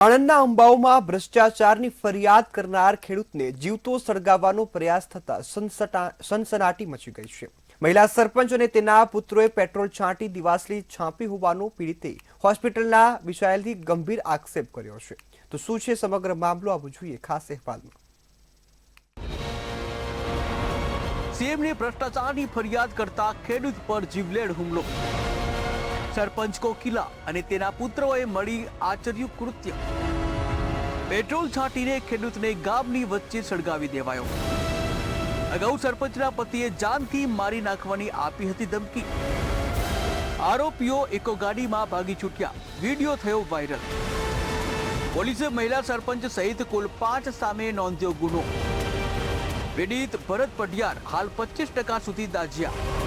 આણંદના અંબાઓમાં ભ્રષ્ટાચારની ફરિયાદ કરનાર ખેડૂતને જીવતો સળગાવવાનો પ્રયાસ થતા સનસનાટી મચી ગઈ છે। મહિલા સરપંચ અને તેના પુત્રોએ પેટ્રોલ છાંટી દિવાસળી છાંપી હોવાનો પીડિતે હોસ્પિટલના વિષાયેલથી ગંભીર આક્ષેપ કર્યો છે। તો શું છે સમગ્ર મામલો, આવું જોઈએ ખાસ અહેવાલમાં। સીએમની ભ્રષ્ટાચારની ફરિયાદ કરતા ખેડૂત પર જીવલેણ હુમલો। સરપંચ કોકિલા અને તેના પુત્રોએ મળી આચર્યું કૃત્ય। પેટ્રોલ છાંટીને ખેડૂતને ગામની વચ્ચે સળગાવી દેવાયો। અગાઉ સરપંચના પતિએ જાનથી મારી નાખવાની આપી હતી ધમકી। આરોપીઓ એકો ગાડીમાં ભાગી છૂટ્યા। વિડીયો થયો વાયરલ। પોલીસે મહિલા સરપંચ સહિત કુલ 5 સામે નોંધ્યો ગુનો। પીડિત ભરત પઢિયાર હાલ 25% સુધી દાઝ્યા।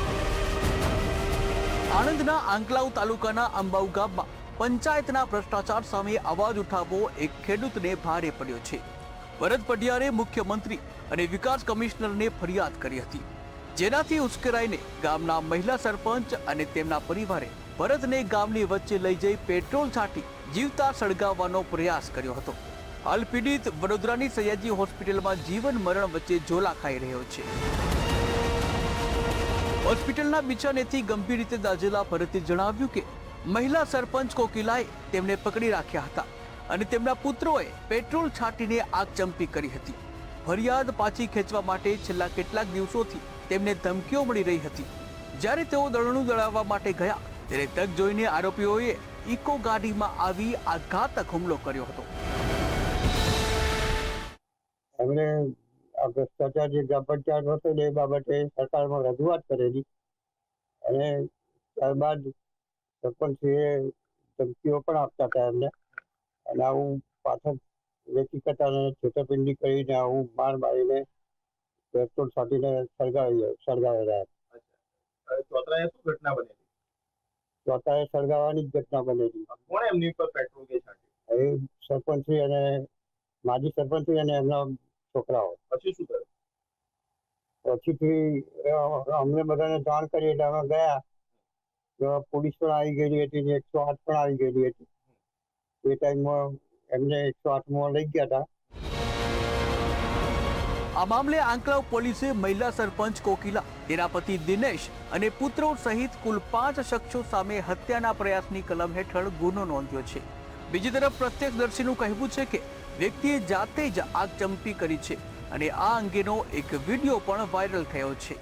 આણંદના આંકલાવ તાલુકાના અંબાઉ ગામમાં પંચાયતના ભ્રષ્ટાચાર સામે અવાજ ઉઠાવવો એક ખેડૂતને ભારે પડ્યો છે। ભરત પઢિયારે મુખ્યમંત્રી અને વિકાસ કમિશનરને ફરિયાદ કરી હતી, જેનાથી ઉશ્કેરાઈને ગામના મહિલા સરપંચ અને તેમના પરિવારે ભરતને ગામની વચ્ચે લઈ જઈ પેટ્રોલ છાંટી જીવતા સળગાવવાનો પ્રયાસ કર્યો હતો। હાલ પીડિત વડોદરાની સયાજી હોસ્પિટલમાં જીવન મરણ વચ્ચે ઝોલા ખાઈ રહ્યો છે। હોસ્પિટલના બિછાનેથી ગંભીર રીતે દાઝેલા ભરતે જણાવ્યું કે મહિલા સરપંચ કોકિલાએ તેમને પકડી રાખ્યા હતા અને તેમના પુત્રોએ પેટ્રોલ છાંટીને આગચંપી કરી હતી। ફરિયાદ પાછી ખેંચવા માટે છેલ્લા કેટલાક દિવસોથી તેમને ધમકીઓ મળી રહી હતી। જ્યારે તેઓ દળણું દળાવવા માટે ગયા ત્યારે તક જોઈને આરોપીઓએ ઇકો ગાડીમાં આવી આ ઘાતક હુમલો કર્યો હતો। ભ્રષ્ટાચાર જે ગ્રામ પંચાયત હતો એ બાબતે સરકારમાં રજૂઆત કરેલી અને ત્યારબાદ સરપંચશ્રીએ ધમકીઓ પણ આપતા હતા એમને, અને આવું પાછળ વેચી કટાને છેતરપિંડી કરીને આવું માર મારીને પેટ્રોલ છાંટીને સળગાવી રહ્યા। ચોથાએ સળગાવવાની જ ઘટના બનેલી। કોણે એમની પર પેટ્રોલ કે છાંટ્યું? એ સરપંચશ્રી અને માજી સરપંચશ્રી અને એમના છોકરાઓ। પછી શું થયું? પછીથી અમને બધાને જાણ કરી એટલે અમે ગયા, પોલીસ પણ આવી ગયેલી હતી ને 108 પણ આવી ગયેલી હતી। એ ટાઈમમાં એમને 108માં લઈ ગયા હતા। આ મામલે આંકલાવ પોલીસે મહિલા સરપંચ કોકિલા, તેના પતિ દિનેશ અને પુત્રો સહિત કુલ 5 શખ્સો સામે હત્યાના પ્રયાસની કલમ હેઠળ ગુનો નોંધ્યો છે। બીજી તરફ પ્રત્યક્ષદર્શીનું કહેવું છે કે વ્યક્તિએ જાતે જ આગચંપી કરી છે અને આ અંગેનો એક વિડીયો પણ વાયરલ થયો છે।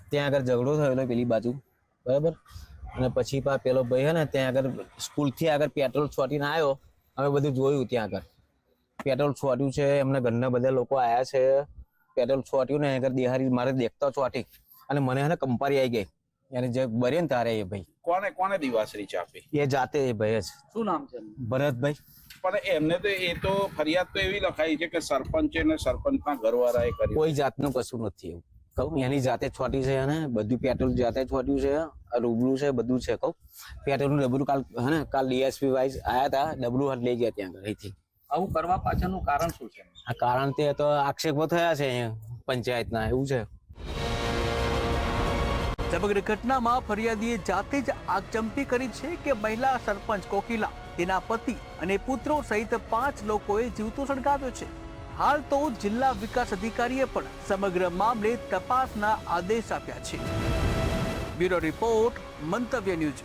ત્યાં આગળ ઝઘડો થયેલો પેલી બાજુ, બરાબર, અને પછી પેલો ભાઈ હે ને ત્યાં આગળ સ્કૂલથી આગળ પેટ્રોલ છોટીને આવ્યો। અમે બધું જોયું, ત્યાં આગળ પેટ્રોલ છોટ્યું છે, એમના ઘરના બધા લોકો આવ્યા છે, પેટ્રોલ છોટ્યું ને આગળ દિહારી મારે દેખતા છોટી અને મને હે ને કંપારી આવી ગઈ, એને જે બરે ને તારે એ ભાઈ કોને દિવાસળી ચાપી? એ જાતે એ ભાઈ જ। શું નામ છે? ભરતભાઈ। પણ એમને તો એ તો ફરિયાદ તો એવી લખાઈ છે કે સરપંચે ને સરપંચના ઘરવાળાએ કરી। કોઈ જાતનું કશું નથી એવું કહું, એની જાતે છોટી છે અને બધું પેટ્રોલ જાતે છોટ્યું છે, રૂબલું છે, બધું છે કહું। પેટ્રોલનું ડબલું કાલ ડીએસપી વાઇઝ આવ્યા હતા, ડબલું હાથ લઈ ગયા ત્યાં આગળ અહીંથી। આવું કરવા પાછળનું કારણ શું છે? આ કારણ તે તો આક્ષેપો થયા છે અહીંયા પંચાયતના, એવું છે। સમગ્ર ઘટનામાં ફરિયાદીએ જાતે જ આગચંપી કરી છે કે મહિલા સરપંચ કોકિલા, તેના પતિ અને પુત્રો સહિત 5 લોકોએ જીવતો સળગાવ્યો છે। હાલ તો જિલ્લા વિકાસ અધિકારીએ પણ સમગ્ર મામલે તપાસના આદેશ આપ્યા છે। બ્યુરો રિપોર્ટ, મંતવ્ય ન્યૂઝ।